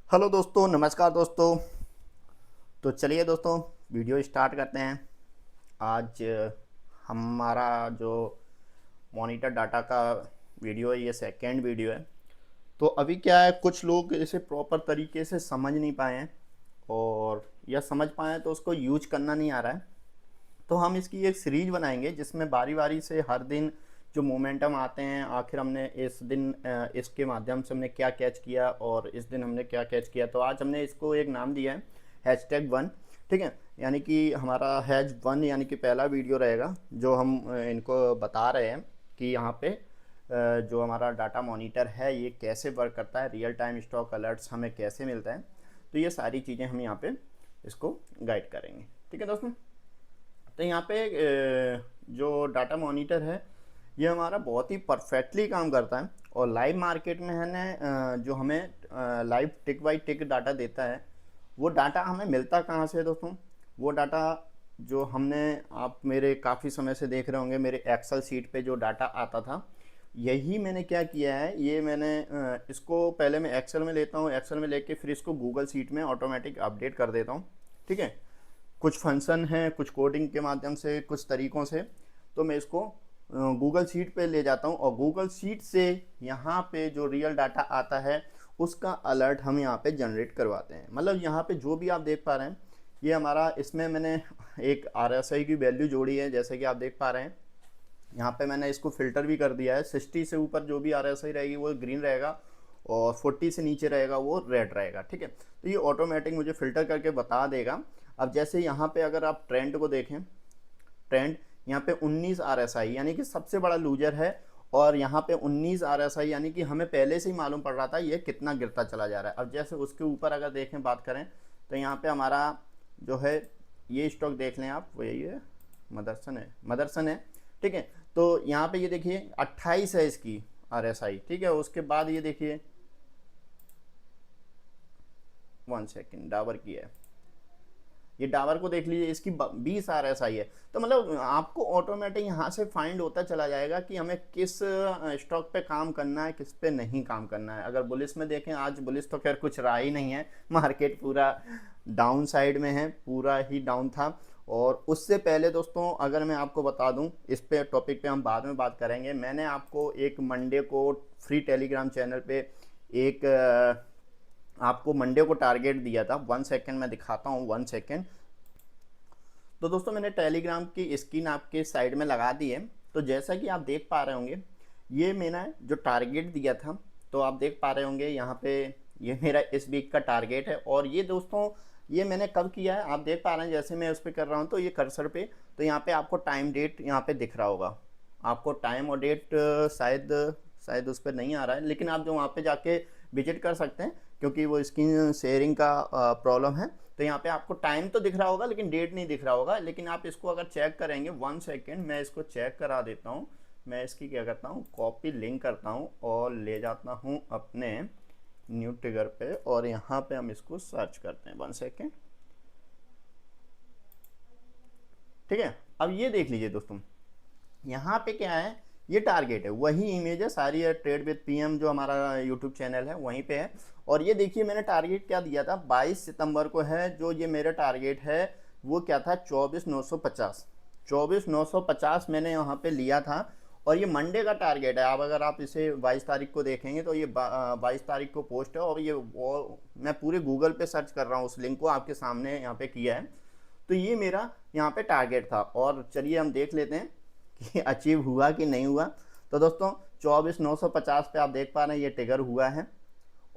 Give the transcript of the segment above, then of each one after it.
Hello दोस्तों, नमस्कार दोस्तों। तो चलिए दोस्तों, वीडियो स्टार्ट करते हैं। आज हमारा जो मॉनिटर डाटा का वीडियो है, ये सेकेंड वीडियो है। तो अभी क्या है, कुछ लोग इसे प्रॉपर तरीके से समझ नहीं पाए हैं, और या समझ पाए हैं तो उसको यूज करना नहीं आ रहा है। तो हम इसकी एक सीरीज बनाएंगे जिसमें बारी बारी से हर दिन जो मोमेंटम आते हैं, आखिर हमने इस दिन इसके माध्यम से हमने क्या कैच किया और इस दिन हमने क्या कैच किया। तो आज हमने इसको एक नाम दिया है #1। ठीक है, यानी कि हमारा #1 यानी कि पहला वीडियो रहेगा जो हम इनको बता रहे हैं कि यहाँ पे जो हमारा डाटा मॉनिटर है ये कैसे वर्क करता है, रियल टाइम स्टॉक अलर्ट्स हमें कैसे मिलता है। तो ये सारी चीज़ें हम यहाँ पे इसको गाइड करेंगे। ठीक है दोस्तों, तो यहाँ पे जो डाटा मॉनिटर है ये हमारा बहुत ही परफेक्टली काम करता है, और लाइव मार्केट में है ना, जो हमें live tick by tick data देता है, वो डाटा हमें मिलता कहाँ से है दोस्तों। वो डाटा जो हमने, आप मेरे काफ़ी समय से देख रहे होंगे, मेरे एक्सेल सीट पे जो डाटा आता था, यही मैंने क्या किया है, ये मैंने इसको पहले मैं एक्सेल में लेता हूँ, एक्सेल में लेके फिर इसको गूगल सीट में ऑटोमेटिक अपडेट कर देता हूँ। ठीक है, कुछ फंक्शन हैं, कुछ कोडिंग के माध्यम से, कुछ तरीक़ों से, तो मैं इसको गूगल शीट पे ले जाता हूँ, और गूगल शीट से यहाँ पे जो रियल डाटा आता है उसका अलर्ट हम यहाँ पे जनरेट करवाते हैं। मतलब यहाँ पे जो भी आप देख पा रहे हैं, ये हमारा, इसमें मैंने एक RSI की वैल्यू जोड़ी है, जैसे कि आप देख पा रहे हैं। यहाँ पे मैंने इसको फिल्टर भी कर दिया है। 60 से ऊपर जो भी RSI रहेगी वो ग्रीन रहेगा, और 40 से नीचे रहेगा वो रेड रहेगा। ठीक है, तो ये ऑटोमेटिक मुझे फ़िल्टर करके बता देगा। अब जैसे यहाँ पे अगर आप ट्रेंड को देखें, ट्रेंड यहाँ पे 19 RSI यानी कि सबसे बड़ा लूजर है, और यहाँ पे 19 RSI यानी कि हमें पहले से ही मालूम पड़ रहा था ये कितना गिरता चला जा रहा है। अब जैसे उसके ऊपर अगर देखें, बात करें, तो यहाँ पे हमारा जो है ये स्टॉक देख लें आप, वो यही है, मदरसन है। ठीक है, तो यहाँ पे ये देखिए 28 है इसकी RSI। ठीक है, उसके बाद ये देखिए 1 सेकेंड, डाबर की है, ये डाबर को देख लीजिए, इसकी 20 RSI है। तो मतलब आपको ऑटोमेटिक यहाँ से फाइंड होता चला जाएगा कि हमें किस स्टॉक पे काम करना है, किस पे नहीं काम करना है। अगर बुलिस में देखें, आज बुलिस तो खैर कुछ रहा ही नहीं है, मार्केट पूरा डाउन साइड में है, पूरा ही डाउन था। और उससे पहले दोस्तों, अगर मैं आपको बता दूं, इस पे टॉपिक पे हम बाद में बात करेंगे, मैंने आपको एक मंडे को फ्री टेलीग्राम चैनल पे एक आपको मंडे को टारगेट दिया था। 1 सेकेंड मैं दिखाता हूँ, 1 सेकेंड। तो दोस्तों मैंने टेलीग्राम की स्क्रीन आपके साइड में लगा दी है। तो जैसा कि आप देख पा रहे होंगे, ये मैंने जो टारगेट दिया था, तो आप देख पा रहे होंगे यहाँ पे, ये मेरा इस वीक का टारगेट है। और ये दोस्तों, ये मैंने कब किया है, आप देख पा रहे हैं, जैसे मैं उस पर कर रहा हूँ, तो ये कर्सर पे, तो यहाँ पे आपको टाइम डेट यहाँ पे दिख रहा होगा। आपको टाइम और डेट शायद शायद उस पर नहीं आ रहा है, लेकिन आप जो वहाँ पे जाके विजिट कर सकते हैं, क्योंकि वो स्क्रीन शेयरिंग का प्रॉब्लम है। तो यहाँ पे आपको टाइम तो दिख रहा होगा लेकिन डेट नहीं दिख रहा होगा। लेकिन आप इसको अगर चेक करेंगे, 1 सेकेंड मैं इसको चेक करा देता हूँ। मैं इसकी क्या करता हूँ, कॉपी लिंक करता हूँ और ले जाता हूँ अपने न्यू ट्रिगर पे, और यहाँ पे हम इसको सर्च करते हैं। 1 सेकेंड। ठीक है, अब ये देख लीजिए दोस्तों, यहाँ पे क्या है, ये टारगेट है, वही इमेज है सारी है, ट्रेड विद PM जो हमारा यूट्यूब चैनल है वहीं पे है। और ये देखिए मैंने टारगेट क्या दिया था, 22 सितंबर को है, जो ये मेरा टारगेट है वो क्या था, 24,950। 24,950 मैंने यहाँ पे लिया था, और ये मंडे का टारगेट है। अब अगर आप इसे 22 तारीख को देखेंगे तो ये 22 तारीख को पोस्ट है, और ये वो मैं पूरे गूगल पे सर्च कर रहा हूँ, उस लिंक को आपके सामने यहाँ पे किया है। तो ये मेरा यहाँ पे टारगेट था, और चलिए हम देख लेते हैं कि अचीव हुआ कि नहीं हुआ। तो दोस्तों 24,950 पे आप देख पा रहे हैं ये ट्रिगर हुआ है,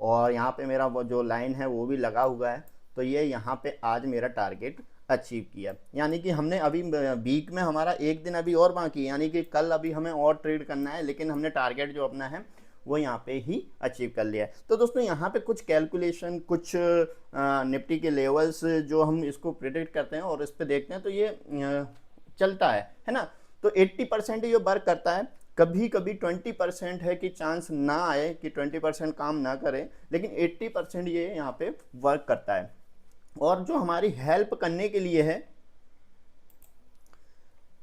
और यहाँ पे मेरा वो जो लाइन है वो भी लगा हुआ है। तो ये यहाँ पे आज मेरा टारगेट अचीव किया, यानी कि हमने अभी वीक में हमारा एक दिन अभी और बाकी है, यानी कि कल अभी हमें और ट्रेड करना है, लेकिन हमने टारगेट जो अपना है वो यहाँ पे ही अचीव कर लिया है। तो दोस्तों यहाँ पे कुछ कैलकुलेशन, कुछ निफ्टी के लेवल्स जो हम इसको प्रिडिक्ट करते हैं और इस पर देखते हैं, तो ये चलता है ना। तो 80% ये वर्क करता है। कभी कभी 20% है कि चांस ना आए, कि 20% काम ना करे, लेकिन 80% ये यहाँ पे वर्क करता है। और जो हमारी हेल्प करने के लिए है,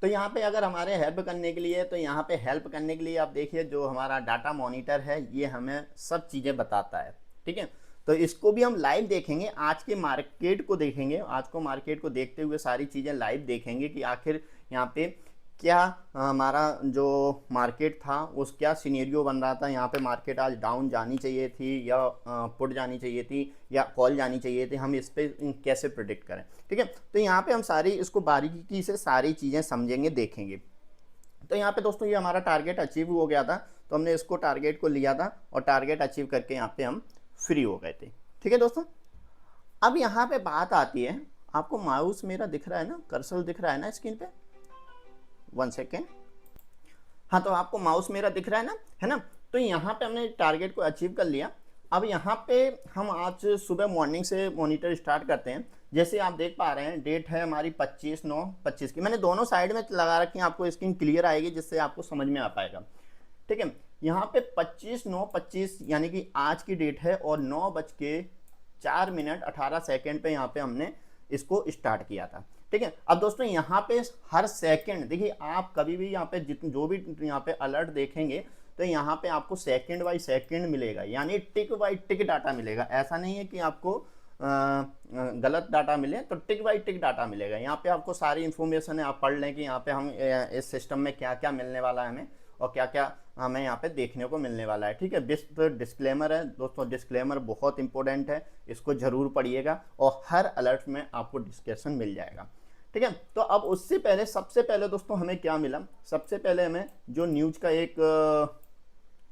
तो यहाँ पे अगर हमारे हेल्प करने के लिए, तो यहाँ पे हेल्प करने के लिए आप देखिए, जो हमारा डाटा मॉनिटर है ये हमें सब चीज़ें बताता है। ठीक है, तो इसको भी हम लाइव देखेंगे, आज के मार्केट को देखेंगे, आज को मार्केट को देखते हुए सारी चीज़ें लाइव देखेंगे कि आखिर यहाँ पे क्या हमारा जो मार्केट था उस क्या सिनेरियो बन रहा था। यहाँ पे मार्केट आज डाउन जानी चाहिए थी या पुट जानी चाहिए थी या कॉल जानी चाहिए थी, हम इस पर कैसे प्रिडिक्ट करें। ठीक है, तो यहाँ पे हम सारी इसको बारीकी से सारी चीज़ें समझेंगे, देखेंगे। तो यहाँ पे दोस्तों ये हमारा टारगेट अचीव हो गया था, तो हमने इसको टारगेट को लिया था और टारगेट अचीव करके यहाँ पे हम फ्री हो गए थे। ठीक है दोस्तों, अब यहाँ पे बात आती है, आपको माउस मेरा दिख रहा है ना, कर्सर दिख रहा है ना स्क्रीन पे, 1 सेकेंड। हाँ, तो आपको माउस मेरा दिख रहा है ना, है ना। तो यहाँ पे हमने टारगेट को अचीव कर लिया। अब यहाँ पे हम आज सुबह मॉर्निंग से मॉनिटर स्टार्ट करते हैं। जैसे आप देख पा रहे हैं डेट है हमारी 25/9/25 की। मैंने दोनों साइड में लगा रखी है, आपको स्क्रीन क्लियर आएगी जिससे आपको समझ में आ पाएगा। ठीक है, यहाँ पे 25/9/25 यानी कि आज की डेट है और 9:04 पे यहाँ पे हमने इसको स्टार्ट किया था। ठीक है, अब दोस्तों यहाँ पे हर सेकंड देखिए, आप कभी भी यहाँ पे जो भी यहाँ पे अलर्ट देखेंगे तो यहाँ पे आपको सेकंड बाय सेकंड मिलेगा, यानी टिक बाय टिक डाटा मिलेगा। ऐसा नहीं है कि आपको गलत डाटा मिले, तो टिक बाय टिक डाटा मिलेगा। यहाँ पे आपको सारी इन्फॉर्मेशन है, आप पढ़ लें कि यहाँ पे हम इस सिस्टम में क्या क्या मिलने वाला है हमें और क्या क्या हमें यहाँ पे देखने को मिलने वाला है। ठीक है, डिस्क्लेमर है दोस्तों, डिस्क्लेमर बहुत इंपॉर्टेंट है, इसको जरूर पढ़िएगा और हर अलर्ट में आपको डिस्कशन मिल जाएगा। ठीक है, तो अब उससे पहले सबसे पहले दोस्तों हमें क्या मिला, सबसे पहले हमें जो न्यूज़ का एक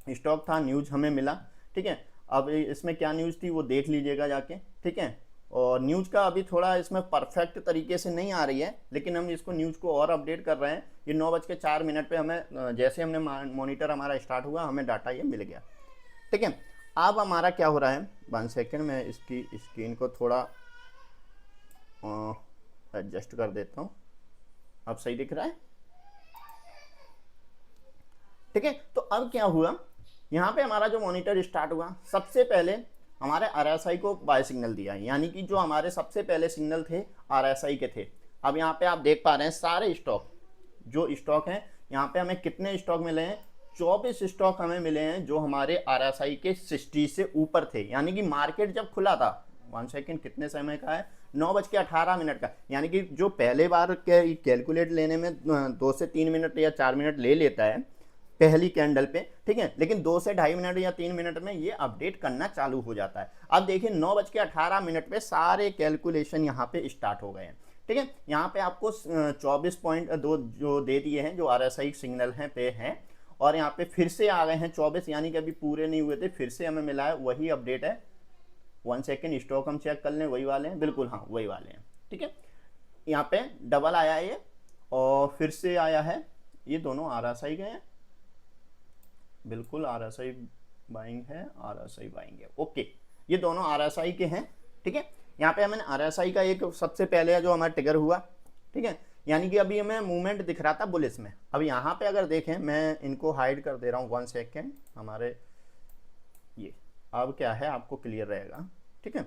स्टॉक था, न्यूज़ हमें मिला। ठीक है, अब इसमें क्या न्यूज़ थी वो देख लीजिएगा जाके। ठीक है, और न्यूज़ का अभी थोड़ा इसमें परफेक्ट तरीके से नहीं आ रही है, लेकिन हम इसको न्यूज़ को और अपडेट कर रहे हैं। ये 9:04 पे हमें जैसे हमने मॉनिटर हमारा स्टार्ट हुआ हमें डाटा ये मिल गया। ठीक है, अब हमारा क्या हो रहा है, 1 सेकेंड मैं इसकी स्क्रीन को थोड़ा एडजस्ट कर देता हूँ। अब सही दिख रहा है। ठीक है, तो अब क्या हुआ, यहाँ पे हमारा जो मॉनिटर स्टार्ट हुआ, सबसे पहले हमारे RSI को बाय सिग्नल दिया, यानी कि जो हमारे सबसे पहले सिग्नल थे RSI के थे। अब यहाँ पे आप देख पा रहे हैं सारे स्टॉक, जो स्टॉक हैं यहाँ पे हमें कितने स्टॉक मिले हैं, 24 स्टॉक हमें मिले हैं जो हमारे RSI के 60 से ऊपर थे। यानी कि मार्केट जब खुला था, 1 सेकेंड कितने समय का है, 9:18 का, यानी कि जो पहले बार के कैलकुलेट लेने में 2 से 3 मिनट या 4 मिनट ले लेता है पहली कैंडल पे। ठीक है, लेकिन 2 से 2.5 मिनट या 3 मिनट में ये अपडेट करना चालू हो जाता है। अब देखिए 9:18 पे सारे कैलकुलेशन यहाँ पे स्टार्ट हो गए हैं। ठीक है, यहाँ पे आपको 24.2 जो दे दिए हैं, जो RSI सिग्नल हैं पे हैं, और यहाँ पे फिर से आ गए हैं 24, यानी कि अभी पूरे नहीं हुए थे, फिर से हमें मिला है, वही अपडेट है। 1 सेकेंड स्टॉक हम चेक कर लें, वही वाले हैं, बिल्कुल हाँ वही वाले हैं। ठीक है, यहाँ पे डबल आया है ये और फिर से आया है, ये दोनों RSI गए हैं, बिल्कुल RSI बाइंग है, RSI बाइंग है। ओके, ये दोनों RSI के हैं। ठीक है, यहाँ पे हमें RSI का एक सबसे पहले जो हमारा ट्रिगर हुआ। ठीक है, यानी कि अभी हमें मूवमेंट दिख रहा था बुलिश में। अब यहाँ पे अगर देखें, मैं इनको हाइड कर दे रहा हूँ, 1 सेकेंड, हमारे ये अब क्या है आपको क्लियर रहेगा। ठीक है,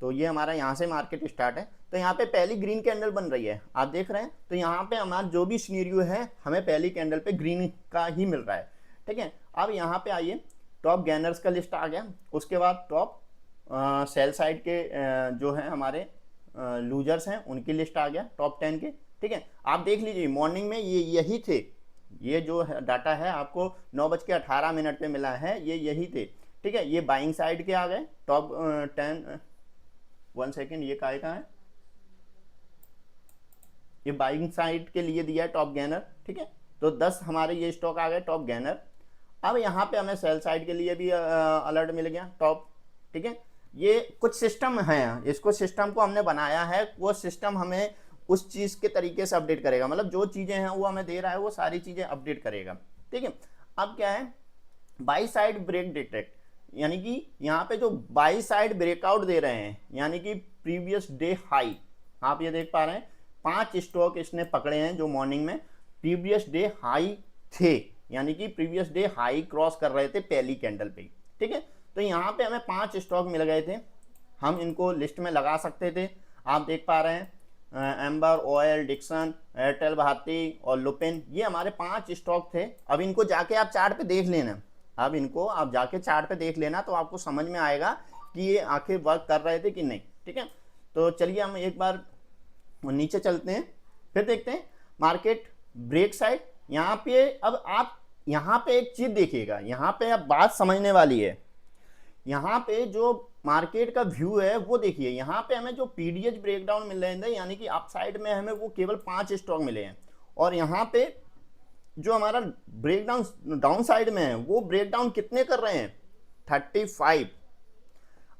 तो ये हमारा यहाँ से मार्केट स्टार्ट है, तो यहाँ पे पहली ग्रीन कैंडल बन रही है, आप देख रहे हैं। तो यहाँ पे हमारा जो भी सिनेरियो है हमें पहली कैंडल पे ग्रीन का ही मिल रहा है। ठीक है, अब यहाँ पे आइए, टॉप गेनर्स का लिस्ट आ गया, उसके बाद टॉप सेल साइड के जो है हमारे लूजर्स हैं उनकी लिस्ट आ गया, टॉप 10 के। ठीक है, आप देख लीजिए मॉर्निंग में ये यही थे, ये जो डाटा है आपको 9:18 पे मिला है, ये यही थे। ठीक है, ये बाइंग साइड के आ गए टॉप 10। 1 सेकेंड, ये काय का है, ये बाइंग साइड के लिए दिया है टॉप गेनर। ठीक है, तो 10 हमारे ये स्टॉक आ गए टॉप गेनर। अब यहाँ पे हमें सेल साइड के लिए भी अलर्ट मिल गया टॉप। ठीक है, ये कुछ सिस्टम है, इसको सिस्टम को हमने बनाया है, वो सिस्टम हमें उस चीज़ के तरीके से अपडेट करेगा, मतलब जो चीज़ें हैं वो हमें दे रहा है वो सारी चीज़ें अपडेट करेगा। ठीक है, अब क्या है, बाई साइड ब्रेक डिटेक्ट, यानी कि यहाँ पे जो बाई साइड ब्रेकआउट दे रहे हैं, यानी कि प्रीवियस डे हाई, आप ये देख पा रहे हैं 5 स्टॉक इसने पकड़े हैं जो मॉर्निंग में प्रीवियस डे हाई थे, यानी कि प्रीवियस डे हाई क्रॉस कर रहे थे पहली कैंडल पे। ठीक है, तो यहाँ पे हमें 5 स्टॉक मिल गए थे, हम इनको लिस्ट में लगा सकते थे। आप देख पा रहे हैं एम्बर, ऑयल, डिक्सन, एयरटेल भारती और लुपिन, ये हमारे 5 स्टॉक थे। अब इनको जाके आप चार्ट पे देख लेना, अब इनको आप जाके चार्ट पे देख लेना, तो आपको समझ में आएगा कि ये आखिर वर्क कर रहे थे कि नहीं। ठीक है, तो चलिए हम एक बार नीचे चलते हैं, फिर देखते हैं मार्केट ब्रेक साइड। यहाँ पे अब आप यहाँ पे एक चीज देखिएगा, यहाँ पे अब बात समझने वाली है। यहाँ पे जो मार्केट का व्यू है वो देखिए, यहाँ पे हमें जो पीडीएच ब्रेकडाउन मिल रहे थे, यानी कि अप साइड में हमें वो केवल 5 स्टॉक मिले हैं, और यहाँ पे जो हमारा ब्रेकडाउन डाउन साइड में है वो ब्रेकडाउन कितने कर रहे हैं, 35।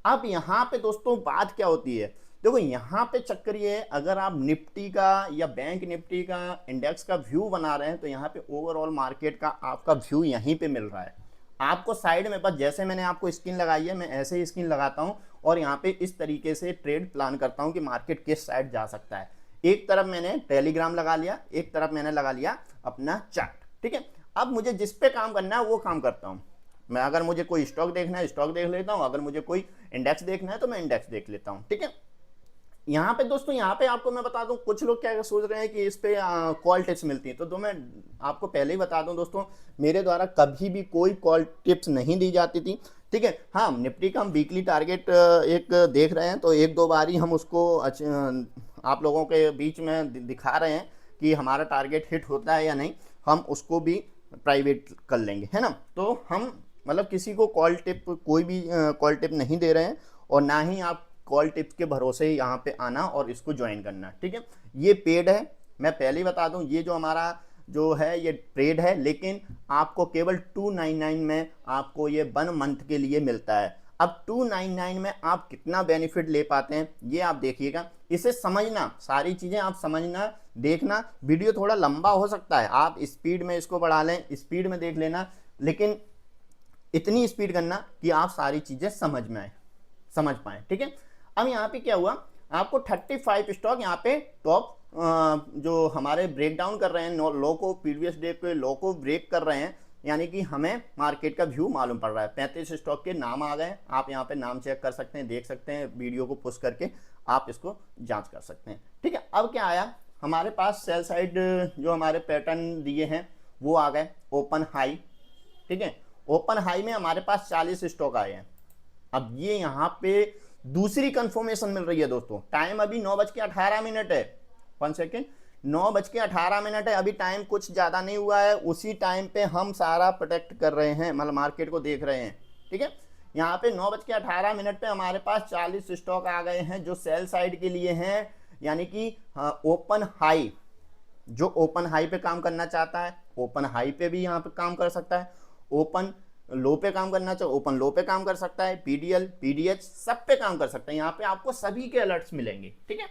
अब यहाँ पे दोस्तों बात क्या होती है, देखो यहाँ पे चक्कर ये है, अगर आप निफ्टी का या बैंक निफ्टी का इंडेक्स का व्यू बना रहे हैं तो यहाँ पे ओवरऑल मार्केट का आपका व्यू यहीं पे मिल रहा है। आपको साइड में बस जैसे मैंने आपको स्क्रीन लगाई है, मैं ऐसे ही स्क्रीन लगाता हूँ और यहाँ पे इस तरीके से ट्रेड प्लान करता हूँ कि मार्केट किस साइड जा सकता है। एक तरफ मैंने टेलीग्राम लगा लिया, एक तरफ मैंने लगा लिया अपना चार्ट। ठीक है, अब मुझे जिस पे काम करना है वो काम करता हूँ मैं। अगर मुझे कोई स्टॉक देखना है स्टॉक देख लेता हूँ, अगर मुझे कोई इंडेक्स देखना है तो मैं इंडेक्स देख लेता हूँ। ठीक है, यहाँ पे दोस्तों, यहाँ पे आपको मैं बता दूं, कुछ लोग क्या सोच रहे हैं कि इस पे कॉल टिप्स मिलती हैं, तो मैं आपको पहले ही बता दूं दोस्तों, मेरे द्वारा कभी भी कोई कॉल टिप्स नहीं दी जाती थी। ठीक है, हाँ निफ्टी का हम वीकली टारगेट एक देख रहे हैं, तो एक दो बार ही हम उसको आप लोगों के बीच में दिखा रहे हैं कि हमारा टारगेट हिट होता है या नहीं, हम उसको भी प्राइवेट कर लेंगे, है ना। तो हम मतलब किसी को कॉल टिप, कोई भी कॉल टिप नहीं दे रहे हैं, और ना ही आप कॉल टिप्स के भरोसे ही यहाँ पे आना और इसको ज्वाइन करना। ठीक है, ये पेड है, मैं पहले ही बता दूं, ये जो हमारा जो है ये ट्रेड है, लेकिन आपको केवल 299 में आपको ये 1 मंथ के लिए मिलता है। अब 299 में आप कितना बेनिफिट ले पाते हैं ये आप देखिएगा, इसे समझना, सारी चीज़ें आप समझना, देखना। वीडियो थोड़ा लंबा हो सकता है, आप स्पीड में इसको बढ़ा लें, स्पीड में देख लेना, लेकिन इतनी स्पीड करना कि आप सारी चीज़ें समझ पाए। ठीक है, अब यहाँ पे क्या हुआ, आपको 35 स्टॉक यहाँ पे टॉप जो हमारे ब्रेक डाउन कर रहे हैं, लो को, प्रीवियस डे के लो को ब्रेक कर रहे हैं, यानी कि हमें मार्केट का व्यू मालूम पड़ रहा है। 35 स्टॉक के नाम आ गए, आप यहाँ पे नाम चेक कर सकते हैं, देख सकते हैं, वीडियो को पुश करके आप इसको जांच कर सकते हैं। ठीक है, अब क्या आया हमारे पास, सेल साइड जो हमारे पैटर्न दिए हैं वो आ गए, ओपन हाई। ठीक है, ओपन हाई में हमारे पास 40 स्टॉक आए हैं। अब ये यहाँ पे दूसरी कंफर्मेशन मिल रही है दोस्तों, टाइम अभी 9:18 है, 1 सेकेंड, 9:18 है, अभी टाइम कुछ ज़्यादा नहीं हुआ है, उसी टाइम पे हम सारा प्रोटेक्ट कर रहे हैं, मतलब मार्केट को देख रहे हैं। ठीक है, यहाँ पे 9:18 पे हमारे पास 40 स्टॉक आ गए हैं जो सेल साइड के लिए हैं, यानी कि ओपन हाई, जो ओपन हाई पे काम करना चाहता है ओपन हाई पे भी यहाँ पे काम कर सकता है, ओपन लो पे काम करना चाहे ओपन लो पे काम कर सकता है, पीडीएल पीडीएच सब पे काम कर सकता है। यहाँ पे आपको सभी के अलर्ट्स मिलेंगे। ठीक है,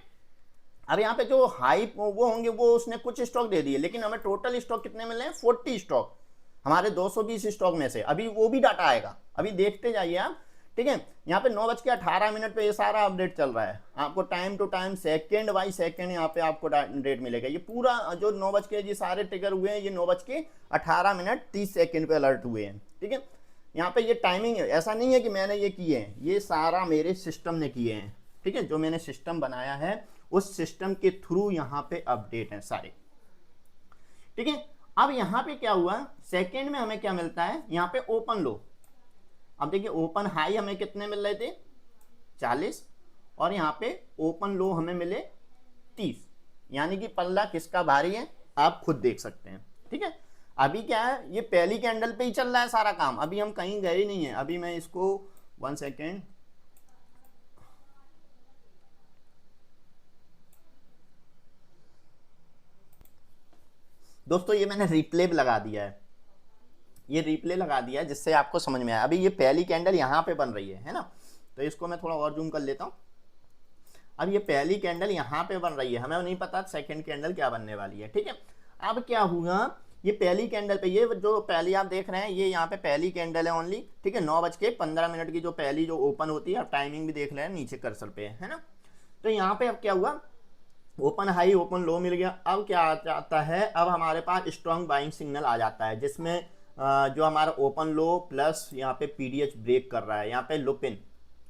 अब यहाँ पे जो हाई वो होंगे वो उसने कुछ स्टॉक दे दिए, लेकिन हमें टोटल स्टॉक कितने मिले हैं, 40 स्टॉक हमारे 220 स्टॉक में से। अभी वो भी डाटा आएगा, अभी देखते जाइए आप। ठीक है, यहाँ पे 9:18 पे ये सारा अपडेट चल रहा है, आपको time to time, second by second यहाँ पे आपको डेट मिलेगा। ये पूरा जो 9 ये सारे ट्रिगर हुए हैं, ये 9:18 पे अलर्ट हुए हैं। ठीक है, यहाँ पे ये टाइमिंग है, ऐसा नहीं है कि मैंने ये किए हैं, ये सारा मेरे सिस्टम ने किए हैं। ठीक है, जो मैंने सिस्टम बनाया है उस सिस्टम के थ्रू यहाँ पे अपडेट है सारे। ठीक है, अब यहाँ पे क्या हुआ, सेकेंड में हमें क्या मिलता है, यहाँ पे ओपन लो। अब देखिए ओपन हाई हमें कितने मिल रहे थे, 40, और यहाँ पे ओपन लो हमें मिले 30, यानी कि पल्ला किसका भारी है आप खुद देख सकते हैं। ठीक है, अभी क्या है, ये पहली कैंडल पे ही चल रहा है सारा काम, अभी हम कहीं गए ही नहीं है। अभी मैं इसको 1 सेकेंड, दोस्तों ये मैंने रिप्ले लगा दिया है, ये रिप्ले लगा दिया है जिससे आपको समझ में आया। अभी ये पहली कैंडल यहाँ पे बन रही है ना, तो इसको मैं थोड़ा और जूम कर लेता हूँ। अब ये पहली कैंडल यहाँ पे बन रही है, हमें नहीं पता सेकंड कैंडल क्या बनने वाली है। ठीक है, अब क्या हुआ, ये पहली कैंडल पे, ये जो पहली आप देख रहे हैं, ये यहाँ पे पहली कैंडल है ओनली। ठीक है, 9:15 की जो पहली जो ओपन होती है, आप टाइमिंग भी देख रहे हैं नीचे कर्सर पे, है ना। तो यहाँ पे अब क्या हुआ, ओपन हाई ओपन लो मिल गया। अब क्या आता है, अब हमारे पास स्ट्रॉन्ग बाइंग सिग्नल आ जाता है, जिसमें जो हमारा ओपन लो प्लस यहाँ पे पीडीएच ब्रेक कर रहा है। यहाँ पे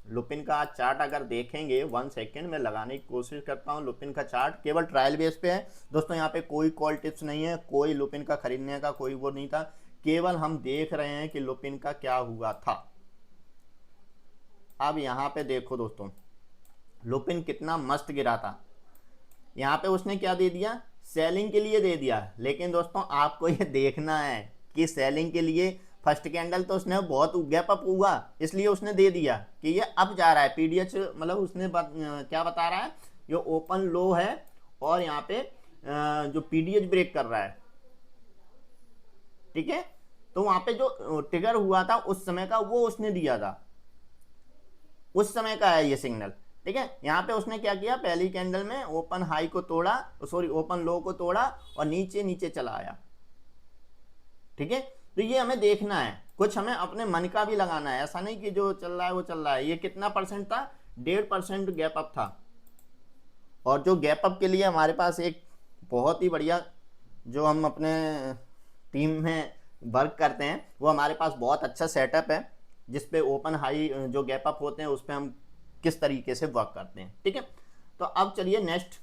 लुपिन का चार्ट अगर देखेंगे, 1 सेकेंड में लगाने की कोशिश करता हूँ। लुपिन का चार्ट केवल ट्रायल बेस पे है दोस्तों, यहाँ पे कोई कॉल टिप्स नहीं है, कोई लुपिन का खरीदने का कोई वो नहीं था, केवल हम देख रहे हैं कि लुपिन का क्या हुआ था। अब यहाँ पे देखो दोस्तों, लुपिन कितना मस्त गिरा था। यहाँ पे उसने क्या दे दिया, सेलिंग के लिए दे दिया। लेकिन दोस्तों आपको ये देखना है कि सेलिंग के लिए फर्स्ट कैंडल तो उसने बहुत गैप अप हुआ, इसलिए उसने दे दिया कि ये अप जा रहा है। पीडीएच मतलब उसने क्या बता रहा है, ये ओपन लो है और यहाँ पे जो पीडीएच ब्रेक कर रहा है, ठीक है। तो वहां पे जो ट्रिगर हुआ था उस समय का, वो उसने दिया था, उस समय का है ये सिग्नल, ठीक है। यहाँ पे उसने क्या किया, पहली कैंडल में ओपन हाई को तोड़ा, सॉरी ओपन लो को तोड़ा और नीचे नीचे चला आया, ठीक है। तो ये हमें देखना है, कुछ हमें अपने मन का भी लगाना है, ऐसा नहीं कि जो चल रहा है वो चल रहा है। ये कितना परसेंट था, 1.5% गैप अप था। और जो गैप अप के लिए हमारे पास एक बहुत ही बढ़िया, जो हम अपने टीम में वर्क करते हैं, वो हमारे पास बहुत अच्छा सेटअप है, जिसपे ओपन हाई जो गैप अप होते हैं उस पर हम किस तरीके से वर्क करते हैं, ठीक है। तो अब चलिए नेक्स्ट,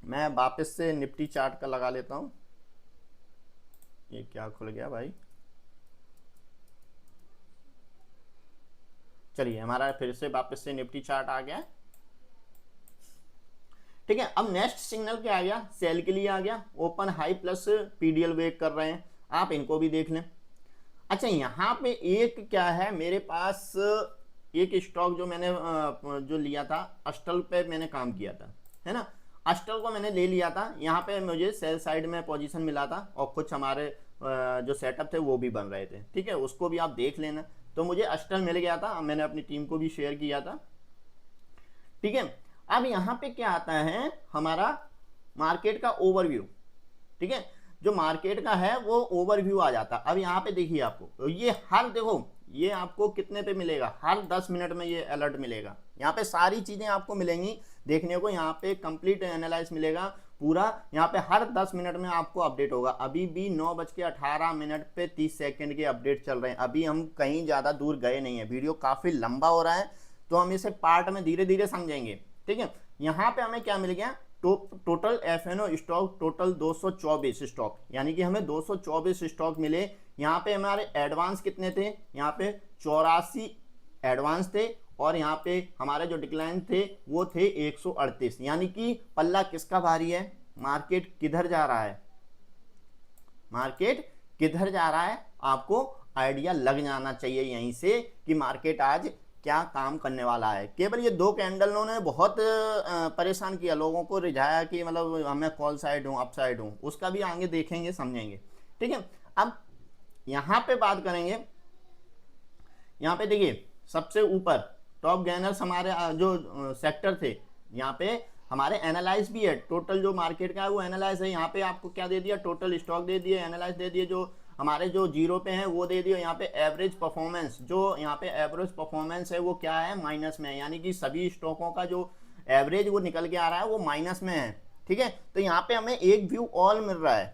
मैं वापस से निफ्टी चार्ट का लगा लेता हूं। ये क्या खुल गया भाई, चलिए हमारा फिर से वापस से निफ्टी चार्ट आ गया, ठीक है। अब नेक्स्ट सिग्नल क्या आ गया, सेल के लिए आ गया, open high plus PDL break कर रहे हैं, आप इनको भी देख लें। अच्छा यहाँ पे एक क्या है मेरे पास, एक स्टॉक जो मैंने जो लिया था, अस्टल पे मैंने काम किया था, है ना। अस्टल को मैंने ले लिया था, यहाँ पे मुझे सेल साइड में पोजीशन मिला था और कुछ हमारे जो सेटअप थे वो भी बन रहे थे, ठीक है। उसको भी आप देख लेना। तो मुझे अस्टल मिल गया था, मैंने अपनी टीम को भी शेयर किया था, ठीक है। अब यहाँ पे क्या आता है, हमारा मार्केट का ओवरव्यू, ठीक है। जो मार्केट का है वो ओवरव्यू आ जाता। अब यहाँ पे देखिए आपको, तो ये हर देखो, ये आपको कितने पे मिलेगा, हर 10 मिनट में ये अलर्ट मिलेगा। यहाँ पे सारी चीजें आपको मिलेंगी देखने को, यहाँ पे कंप्लीट एनालाइज मिलेगा पूरा। यहाँ पे हर 10 मिनट में आपको अपडेट होगा। अभी भी 9:18 पे 30 सेकंड के अपडेट चल रहे हैं। अभी हम कहीं ज्यादा दूर गए नहीं है, वीडियो काफी लंबा हो रहा है तो हम इसे पार्ट में धीरे धीरे समझेंगे, ठीक है। यहाँ पे हमें क्या मिल गया, total FNO stock total 224 stock, यानी कि हमें 224 स्टॉक मिले। यहाँ पे हमारे एडवांस कितने थे, यहाँ पे 84 एडवांस थे और यहाँ पे हमारे जो डिक्लाइन थे वो थे 138। यानी कि पल्ला किसका भारी है, मार्केट किधर जा रहा है, मार्केट किधर जा रहा है, आपको आइडिया लग जाना चाहिए यहीं से कि मार्केट आज क्या काम करने वाला है। केवल ये 2 कैंडलों ने बहुत परेशान किया, लोगों को रिझाया कि मतलब मैं कॉल साइड हूँ, अप साइड हूँ, उसका भी आगे देखेंगे समझेंगे, ठीक है। अब यहाँ पे बात करेंगे, यहाँ पे देखिए सबसे ऊपर टॉप गेनर्स हमारे जो सेक्टर थे, यहाँ पे हमारे एनालाइज भी है, टोटल जो मार्केट का है वो एनालाइज है। यहाँ पे आपको क्या दे दिया, टोटल स्टॉक दे दिए, एनालाइज दे दिए, जो हमारे जो जीरो पे हैं वो दे दिए। यहाँ पे एवरेज परफॉर्मेंस, जो यहाँ पे एवरेज परफॉर्मेंस है वो क्या है, माइनस में है, यानी कि सभी स्टॉकों का जो एवरेज वो निकल के आ रहा है वो माइनस में है, ठीक है। तो यहाँ पे हमें एक व्यू और मिल रहा है,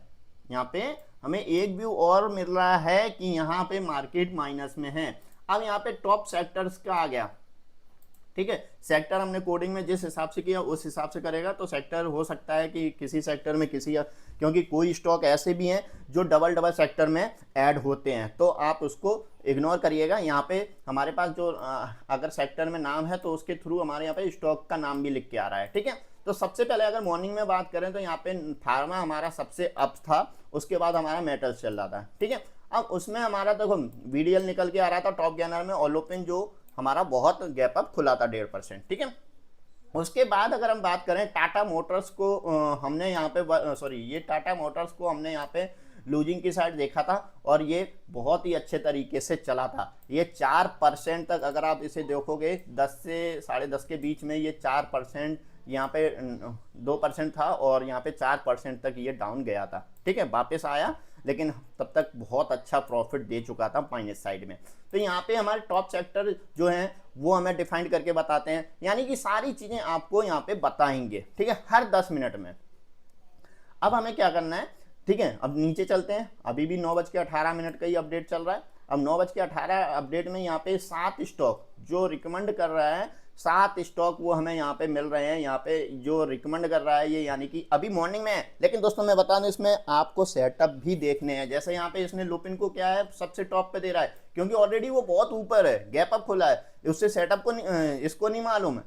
यहाँ पे हमें एक व्यू और मिल रहा है कि यहाँ पे मार्केट माइनस में है। अब यहाँ पे टॉप सेक्टर्स का आ गया, ठीक है। सेक्टर हमने कोडिंग में जिस हिसाब से किया उस हिसाब से करेगा, तो सेक्टर हो सकता है कि किसी सेक्टर में किसी, क्योंकि कोई स्टॉक ऐसे भी हैं जो डबल सेक्टर में ऐड होते हैं, तो आप उसको इग्नोर करिएगा। यहाँ पे हमारे पास जो अगर सेक्टर में नाम है तो उसके थ्रू हमारे यहाँ पे स्टॉक का नाम भी लिख के आ रहा है, ठीक है। तो सबसे पहले अगर मॉर्निंग में बात करें तो यहाँ पे फार्मा हमारा सबसे अप था, उसके बाद हमारा मेटल्स चल रहा था, ठीक है। अब उसमें हमारा देखो वीडीएल निकल के आ रहा था टॉप गेनर में, और लुपिन जो हमारा बहुत गैप अप खुला था 1.5%, ठीक है। उसके बाद अगर हम बात करें टाटा मोटर्स को, हमने यहाँ पे सॉरी ये टाटा मोटर्स को हमने यहाँ पे लूजिंग की साइड देखा था और ये बहुत ही अच्छे तरीके से चला था। ये 4% तक अगर आप इसे देखोगे 10 से 10.5 के बीच में ये 4%, यहाँ पे 2% था और यहाँ पे 4% तक ये डाउन गया था, ठीक है। वापस आया लेकिन तब तक बहुत अच्छा प्रॉफिट दे चुका था माइनस साइड में। तो यहाँ पे हमारे टॉप सेक्टर जो हैं वो हमें डिफाइन करके बताते हैं, यानी कि सारी चीजें आपको यहाँ पे बताएंगे, ठीक है, हर 10 मिनट में। अब हमें क्या करना है, ठीक है। अब नीचे चलते हैं, अभी भी 9:18 का ही अपडेट चल रहा है। अब 9:18 अपडेट में यहाँ पे 7 स्टॉक जो रिकमेंड कर रहा है, 7 स्टॉक वो हमें यहाँ पे मिल रहे हैं। यहाँ पे जो रिकमेंड कर रहा है ये, यानी कि अभी मॉर्निंग में है, लेकिन दोस्तों मैं बता दूं इसमें आपको सेटअप भी देखने हैं। जैसे यहाँ पे इसने लुपिन को क्या है सबसे टॉप पे दे रहा है, क्योंकि ऑलरेडी वो बहुत ऊपर है, गैप अप खुला है, उससे सेटअप को इसको नहीं मालूम है,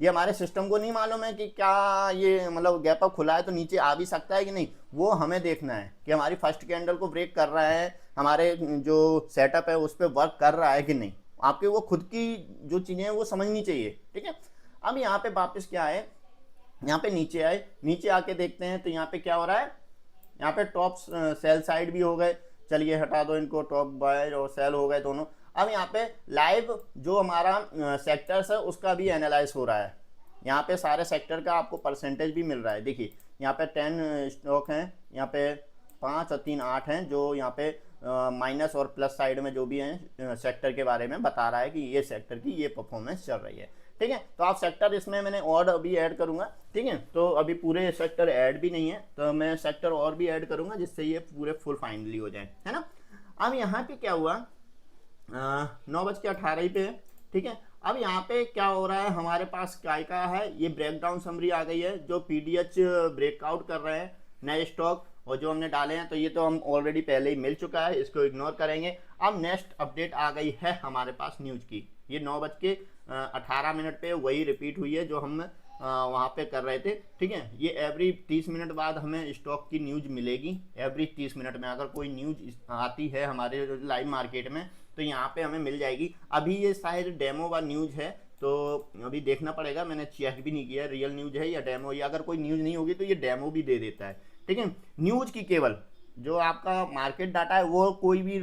ये हमारे सिस्टम को नहीं मालूम है कि क्या ये मतलब गैप अप खुला है तो नीचे आ भी सकता है कि नहीं। वो हमें देखना है कि हमारी फर्स्ट कैंडल को ब्रेक कर रहा है, हमारे जो सेटअप है उस पर वर्क कर रहा है कि नहीं। आपके वो खुद की जो चीज़ें हैं वो समझनी चाहिए, ठीक है। अब यहाँ पे वापस क्या है, यहाँ पे नीचे आए, नीचे आके देखते हैं तो यहाँ पे क्या हो रहा है, यहाँ पे टॉप सेल साइड भी हो गए, चलिए हटा दो इनको, टॉप बाय और सेल हो गए दोनों। अब यहाँ पे लाइव जो हमारा सेक्टर्स है उसका भी एनालाइज हो रहा है। यहाँ पे सारे सेक्टर का आपको परसेंटेज भी मिल रहा है। देखिए यहाँ पे 10 स्टॉक हैं, यहाँ पे 5 और 3 8 हैं, जो यहाँ पे माइनस और प्लस साइड में जो भी हैं सेक्टर के बारे में बता रहा है कि ये सेक्टर की ये परफॉर्मेंस चल रही है, ठीक है। तो आप सेक्टर इसमें मैंने और अभी ऐड करूंगा, ठीक है। तो अभी पूरे सेक्टर ऐड भी नहीं है, तो मैं सेक्टर और भी ऐड करूंगा जिससे ये पूरे फुल फाइनली हो जाए, है ना। अब यहाँ पे क्या हुआ, 9:18 पे, ठीक है। अब यहाँ पे क्या हो रहा है, हमारे पास क्या है, ये ब्रेकडाउन समरी आ गई है, जो पीडीएच ब्रेकआउट कर रहे हैं नए स्टॉक और जो हमने डाले हैं, तो ये तो हम ऑलरेडी पहले ही मिल चुका है, इसको इग्नोर करेंगे। अब नेक्स्ट अपडेट आ गई है हमारे पास न्यूज की, ये 9:18 पे वही रिपीट हुई है जो हम वहाँ पे कर रहे थे, ठीक है। ये एवरी 30 मिनट बाद हमें स्टॉक की न्यूज मिलेगी। एवरी 30 मिनट में अगर कोई न्यूज आती है हमारे लाइव मार्केट में तो यहाँ पे हमें मिल जाएगी। अभी ये शायद डेमो व न्यूज है, तो अभी देखना पड़ेगा, मैंने चेक भी नहीं किया रियल न्यूज है या डेमो, या अगर कोई न्यूज नहीं होगी तो ये डेमो भी दे देता है, ठीक है। न्यूज की केवल जो आपका मार्केट डाटा है वो कोई भी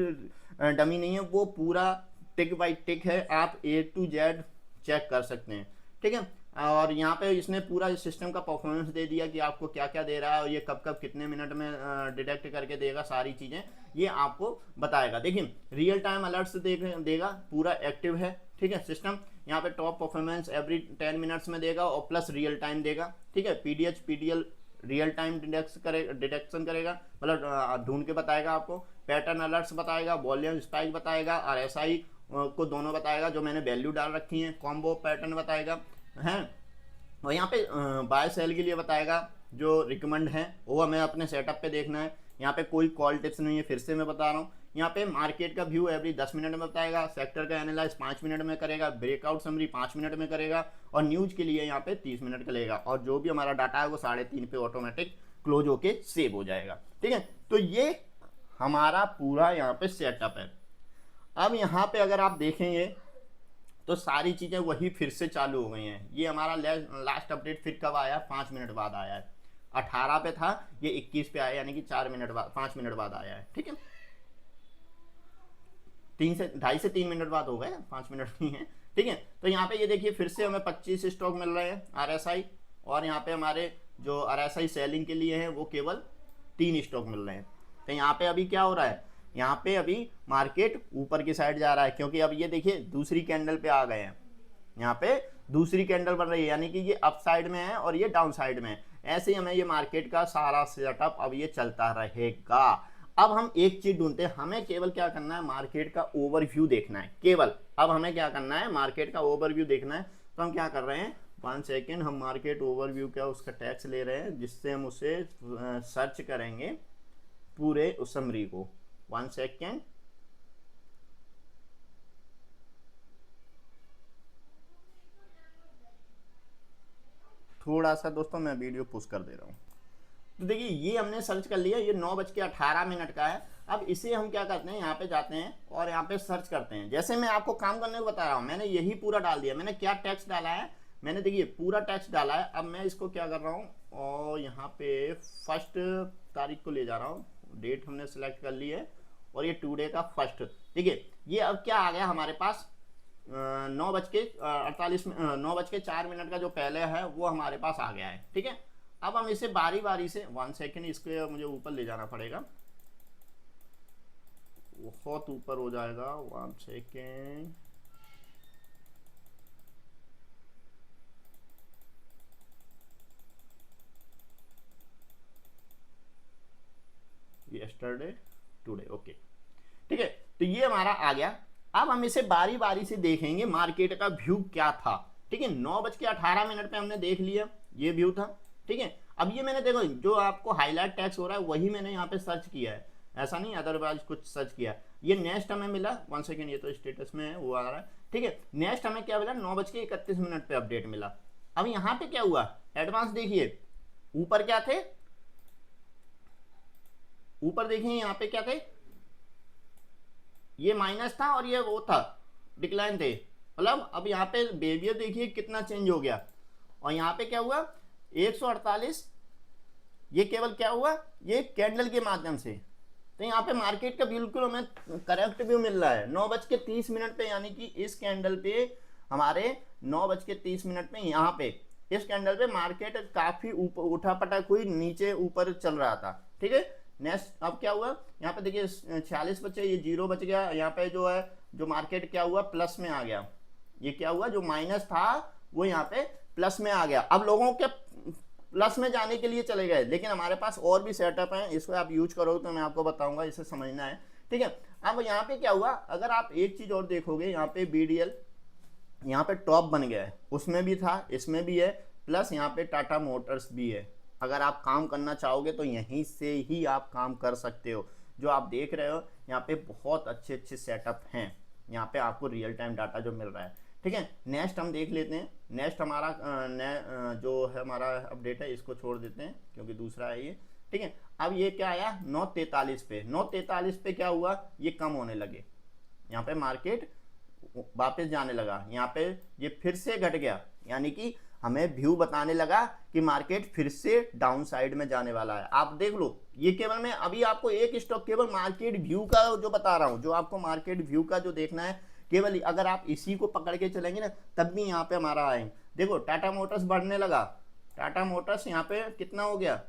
डमी नहीं है, वो पूरा टिक बाई टिक है, आप A to Z चेक कर सकते हैं, ठीक है। और यहाँ पे इसने पूरा सिस्टम का परफॉर्मेंस दे दिया कि आपको क्या क्या दे रहा है और ये कब कब कितने मिनट में डिटेक्ट करके देगा, सारी चीज़ें ये आपको बताएगा। देखिए रियल टाइम अलर्ट्स देगा, पूरा एक्टिव है, ठीक है सिस्टम। यहाँ पे टॉप परफॉर्मेंस एवरी 10 मिनट्स में देगा और प्लस रियल टाइम देगा, ठीक है। PDH PDL real time detection करेगा, मतलब ढूंढ के बताएगा आपको। पैटर्न अलर्ट्स बताएगा, वॉल्यूम स्पाइक बताएगा, और एसआई को दोनों बताएगा जो मैंने वैल्यू डाल रखी है, कॉम्बो पैटर्न बताएगा हैं, और यहाँ पे बाय सेल के लिए बताएगा जो रिकमेंड है, वो हमें अपने सेटअप पे देखना है। यहाँ पे कोई कॉल टिप्स नहीं है, फिर से मैं बता रहा हूँ। यहाँ पे मार्केट का व्यू एवरी 10 मिनट में बताएगा, सेक्टर का एनालाइज 5 मिनट में करेगा, ब्रेकआउट समरी 5 मिनट में करेगा, और न्यूज के लिए यहाँ पे 30 मिनट का लेगा, और जो भी हमारा डाटा है वो 3:30 पे ऑटोमेटिक क्लोज होके सेव हो जाएगा, ठीक है। तो ये हमारा पूरा यहाँ पे सेटअप है। अब यहाँ पे अगर आप देखेंगे तो सारी चीज़ें वही फिर से चालू हो गई हैं। ये हमारा लास्ट अपडेट फिर कब आया, 5 मिनट बाद आया है। 18 पे था, ये 21 पे आया, यानी कि 4 मिनट बाद, 5 मिनट बाद आया है, ठीक है। 2.5 से 3 मिनट बाद हो गए, 5 मिनट नहीं है, ठीक है। तो यहाँ पे ये देखिए फिर से हमें 25 स्टॉक मिल रहे हैं RSI, और यहाँ पे हमारे जो RSI सेलिंग के लिए हैं वो केवल 3 स्टॉक मिल रहे हैं। तो यहाँ पे अभी क्या हो रहा है, यहाँ पे अभी मार्केट ऊपर की साइड जा रहा है, क्योंकि अब ये देखिए दूसरी कैंडल पे आ गए हैं। यहाँ पे दूसरी कैंडल बन रही है, यानी कि ये अप साइड में है और ये डाउन साइड में है। ऐसे ही हमें ये मार्केट का सारा सेटअप अब ये चलता रहेगा। अब हम एक चीज ढूंढते हैं, हमें केवल क्या करना है, मार्केट का ओवरव्यू देखना है केवल। अब हमें क्या करना है, मार्केट का ओवरव्यू देखना है। तो हम क्या कर रहे हैं, 1 सेकेंड, हम मार्केट ओवरव्यू का उसका टैक्स ले रहे हैं, जिससे हम उसे सर्च करेंगे पूरे उस समरी को। 1 सेकेंड, थोड़ा सा दोस्तों मैं वीडियो पुश कर दे रहा हूँ। तो देखिए ये हमने सर्च कर लिया, ये 9:18 का है। अब इसे हम क्या करते हैं, यहाँ पे जाते हैं और यहाँ पे सर्च करते हैं। जैसे मैं आपको काम करने को बता रहा हूँ, मैंने यही पूरा डाल दिया। मैंने क्या टेक्स्ट डाला है, मैंने देखिए पूरा टेक्स्ट डाला है। अब मैं इसको क्या कर रहा हूँ, और यहाँ पे 1 तारीख को ले जा रहा हूँ, डेट हमने सेलेक्ट कर ली है, और ये टुडे का 1 ठीक है। ये अब क्या आ गया हमारे पास, 9:4 का जो पहले है वो हमारे पास आ गया है, ठीक है। अब हम इसे बारी बारी से, 1 सेकेंड, इसको मुझे ऊपर ले जाना पड़ेगा, बहुत ऊपर हो जाएगा। 1 सेकेंड, यस्टरडे, टुडे, ओके, ठीक है। तो ये हमारा आ गया। अब हम इसे बारी बारी से देखेंगे मार्केट का व्यू क्या था, ठीक है, 9:18 पे हमने देख लिया, ये व्यू था। ठीक है, अब ये मैंने देखो जो आपको हाईलाइट टेक्स्ट हो रहा है वही मैंने यहाँ पे सर्च किया है, ऐसा नहीं अदरवाइज कुछ सर्च किया। ये नेक्स्ट हमें मिला, 1 सेकेंड, ये तो स्टेटस में है वो आ रहा है। ठीक है, नेक्स्ट हमें क्या मिला, 9:31 पे अपडेट मिला। अब यहाँ पे क्या हुआ, एडवांस देखिए, ऊपर क्या थे, ऊपर देखिए यहाँ पे क्या थे, ये माइनस था और ये वो था, डिक्लाइन थे। मतलब अब यहाँ पे बिहेवियर देखिए कितना चेंज हो गया। और यहाँ पे क्या हुआ, 148, ये केवल क्या हुआ, ये कैंडल के माध्यम से। तो यहाँ पे मार्केट का बिल्कुल हमें करेक्ट व्यू मिल रहा है 9:30 पे, यानी कि इस कैंडल पे हमारे 9:30 पे यहाँ पे इस कैंडल पे मार्केट काफी ऊपर उठा पटक हुई, नीचे ऊपर चल रहा था। ठीक है, नेक्स्ट अब क्या हुआ, यहाँ पे देखिए 46 बचे, ये 0 बच गया। यहाँ पे जो है जो मार्केट क्या हुआ, प्लस में आ गया। ये क्या हुआ, जो माइनस था वो यहाँ पे प्लस में आ गया। अब लोगों के प्लस में जाने के लिए चले गए, लेकिन हमारे पास और भी सेटअप है, इसको आप यूज करोगे तो मैं आपको बताऊंगा, इसे समझना है। ठीक है, अब यहाँ पे क्या हुआ, अगर आप एक चीज और देखोगे, यहाँ पे BDL यहाँ पे टॉप बन गया है, उसमें भी था, इसमें भी है, प्लस यहाँ पे टाटा मोटर्स भी है। अगर आप काम करना चाहोगे तो यहीं से ही आप काम कर सकते हो। जो आप देख रहे हो यहाँ पे बहुत अच्छे अच्छे सेटअप हैं, यहाँ पे आपको रियल टाइम डाटा जो मिल रहा है। ठीक है, नेक्स्ट हम देख लेते हैं। नेक्स्ट हमारा जो है हमारा अपडेट है, इसको छोड़ देते हैं क्योंकि दूसरा है ये। ठीक है, अब ये क्या आया, 9:43 पे, 9:43 पे क्या हुआ, ये कम होने लगे, यहाँ पे मार्केट वापस जाने लगा, यहाँ पे ये फिर से घट गया, यानी कि हमें व्यू बताने लगा कि मार्केट फिर से डाउन साइड में जाने वाला है। आप देख लो, ये केवल मैं अभी आपको एक स्टॉक केवल मार्केट व्यू का जो बता रहा हूं, जो आपको मार्केट व्यू का जो देखना है, केवल अगर आप इसी को पकड़ के चलेंगे ना, तब भी यहाँ पे हमारा आएंगे। देखो टाटा मोटर्स बढ़ने लगा, टाटा मोटर्स यहाँ पे कितना हो गया,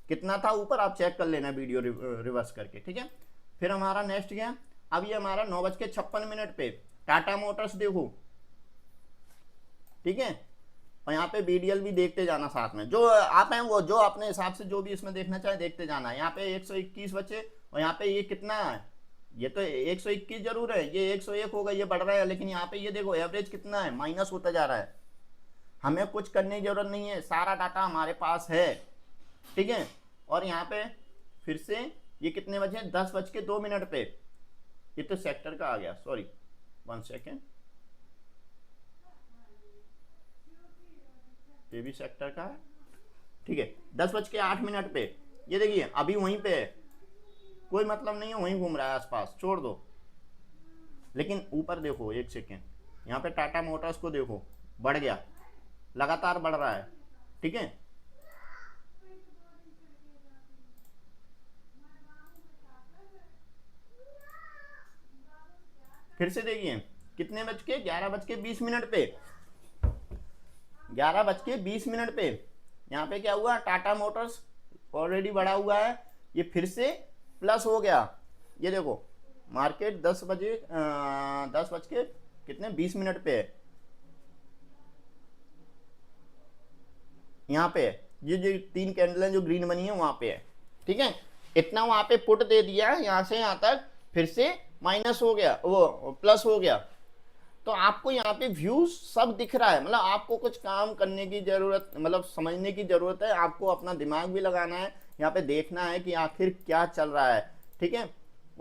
कितना था ऊपर, आप चेक कर लेना वीडियो रिवर्स करके। ठीक है, फिर हमारा नेक्स्ट गया, अब ये हमारा 9:56 पे टाटा मोटर्स देखो। ठीक है, और यहाँ पे BDL भी देखते जाना साथ में, जो आप हैं वो जो अपने हिसाब से जो भी इसमें देखना चाहे देखते जाना। यहाँ पे 121 बचे, और यहाँ पे ये कितना है, ये तो 121 जरूर है, ये 101 होगा, ये बढ़ रहा है, लेकिन यहाँ पे ये देखो एवरेज कितना है, माइनस होता जा रहा है। हमें कुछ करने की जरूरत नहीं है, सारा डाटा हमारे पास है। ठीक है, और यहाँ पे फिर से ये कितने बजे, 10:02 पे, ये तो सेक्टर का आ गया, सॉरी 1 सेकेंड, ये भी सेक्टर का है। ठीक है, 10:08 पे, ये देखिए अभी वहीं पे है, कोई मतलब नहीं है, वहीं घूम रहा है आसपास, छोड़ दो। लेकिन ऊपर देखो 1 सेकेंड, यहाँ पे टाटा मोटर्स को देखो, बढ़ गया, लगातार बढ़ रहा है। ठीक है, फिर से देखिए कितने बज के, 11:20 पे, 11:20 पे यहाँ पे क्या हुआ, टाटा मोटर्स ऑलरेडी बढ़ा हुआ है, ये फिर से प्लस हो गया। ये देखो मार्केट 10 बज के कितने 20 पे है, यहाँ पे है, ये जो 3 कैंडलें जो ग्रीन बनी है वहां पे है। ठीक है, इतना वहां पे पुट दे दिया, यहाँ से यहाँ तक फिर से माइनस हो गया, वो प्लस हो गया। तो आपको यहाँ पे व्यूज सब दिख रहा है, मतलब आपको कुछ काम करने की जरूरत, मतलब समझने की जरूरत है, आपको अपना दिमाग भी लगाना है, यहाँ पे देखना है कि आखिर क्या चल रहा है। ठीक है,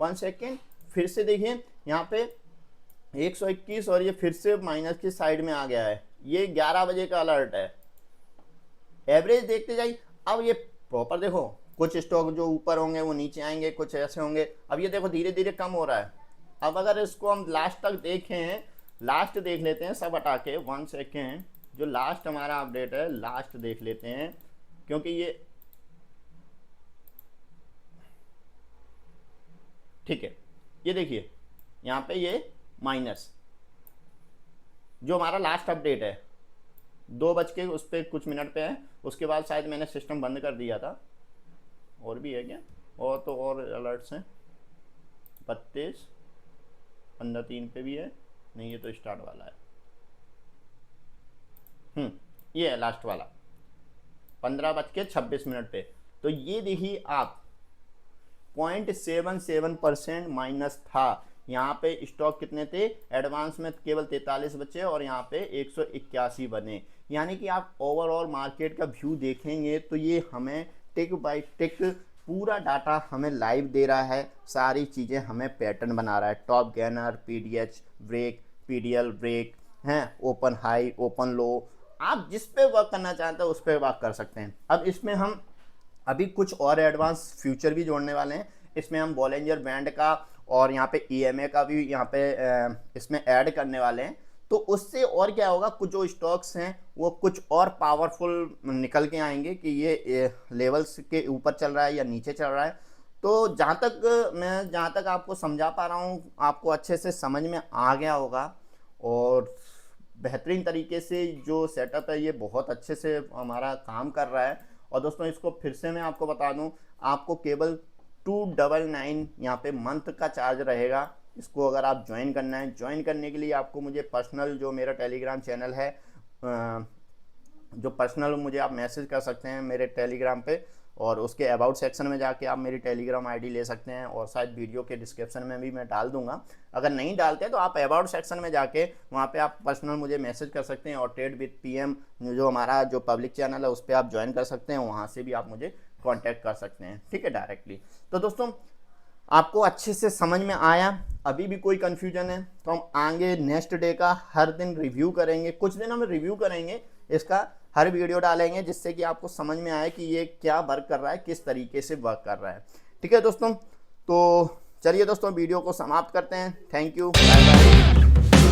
1 सेकेंड, फिर से देखिए यहाँ पे 121, और ये फिर से माइनस की साइड में आ गया है, ये 11 बजे का अलर्ट है। एवरेज देखते जाइए, अब ये प्रॉपर देखो, कुछ स्टॉक जो ऊपर होंगे वो नीचे आएंगे, कुछ ऐसे होंगे। अब ये देखो धीरे धीरे कम हो रहा है। अब अगर इसको हम लास्ट तक देखें, लास्ट देख लेते हैं सब हटा के, 1 सेकेंड, जो लास्ट हमारा अपडेट है लास्ट देख लेते हैं, क्योंकि ये ठीक है, ये देखिए यहाँ पे ये माइनस, जो हमारा लास्ट अपडेट है 2 बज के उस पर कुछ मिनट पे है, उसके बाद शायद मैंने सिस्टम बंद कर दिया था। और भी है क्या, और तो और अलर्ट्स हैं, 32:15 पे भी है, नहीं ये तो स्टार्ट वाला है, ये है लास्ट वाला 15:26 पे। तो ये देखिए आप 0.77% माइनस था, यहाँ पे स्टॉक कितने थे, एडवांस में केवल 43 बचे और यहाँ पे 181 बने। यानी कि आप ओवरऑल मार्केट का व्यू देखेंगे तो ये हमें टिक बाय टिक पूरा डाटा हमें लाइव दे रहा है, सारी चीज़ें हमें पैटर्न बना रहा है। Top gainer, PDH break, PDL break हैं, ओपन हाई, ओपन लो, आप जिस पे वर्क करना चाहते हैं उस पर वर्क कर सकते हैं। अब इसमें हम अभी कुछ और एडवांस फ्यूचर भी जोड़ने वाले हैं। इसमें हम बॉलिंजर बैंड का और यहाँ पे ईएमए का भी यहाँ पे इसमें ऐड करने वाले हैं। तो उससे और क्या होगा, कुछ जो स्टॉक्स हैं वो कुछ और पावरफुल निकल के आएंगे कि ये लेवल्स के ऊपर चल रहा है या नीचे चल रहा है। तो जहाँ तक आपको समझा पा रहा हूँ, आपको अच्छे से समझ में आ गया होगा और बेहतरीन तरीके से जो सेटअप है ये बहुत अच्छे से हमारा काम कर रहा है। और दोस्तों इसको फिर से मैं आपको बता दूं, आपको केवल 299 यहाँ पे मंथ का चार्ज रहेगा। इसको अगर आप ज्वाइन करना है, ज्वाइन करने के लिए आपको मुझे पर्सनल जो मेरा टेलीग्राम चैनल है, जो पर्सनल मुझे आप मैसेज कर सकते हैं मेरे टेलीग्राम पे, और उसके अबाउट सेक्शन में जाके आप मेरी टेलीग्राम आईडी ले सकते हैं और शायद वीडियो के डिस्क्रिप्शन में भी मैं डाल दूंगा। अगर नहीं डालते तो आप अबाउट सेक्शन में जाके वहाँ पे आप पर्सनल मुझे मैसेज कर सकते हैं और ट्रेड विद पीएम जो हमारा जो पब्लिक चैनल है उस पर आप ज्वाइन कर सकते हैं, वहाँ से भी आप मुझे कॉन्टैक्ट कर सकते हैं, ठीक है, डायरेक्टली। तो दोस्तों आपको अच्छे से समझ में आया, अभी भी कोई कन्फ्यूजन है तो हम आगे नेक्स्ट डे का हर दिन रिव्यू करेंगे, कुछ दिन हम रिव्यू करेंगे इसका, हर वीडियो डालेंगे जिससे कि आपको समझ में आए कि ये क्या वर्क कर रहा है, किस तरीके से वर्क कर रहा है, ठीक है दोस्तों। तो चलिए दोस्तों वीडियो को समाप्त करते हैं। Thank you, bye bye.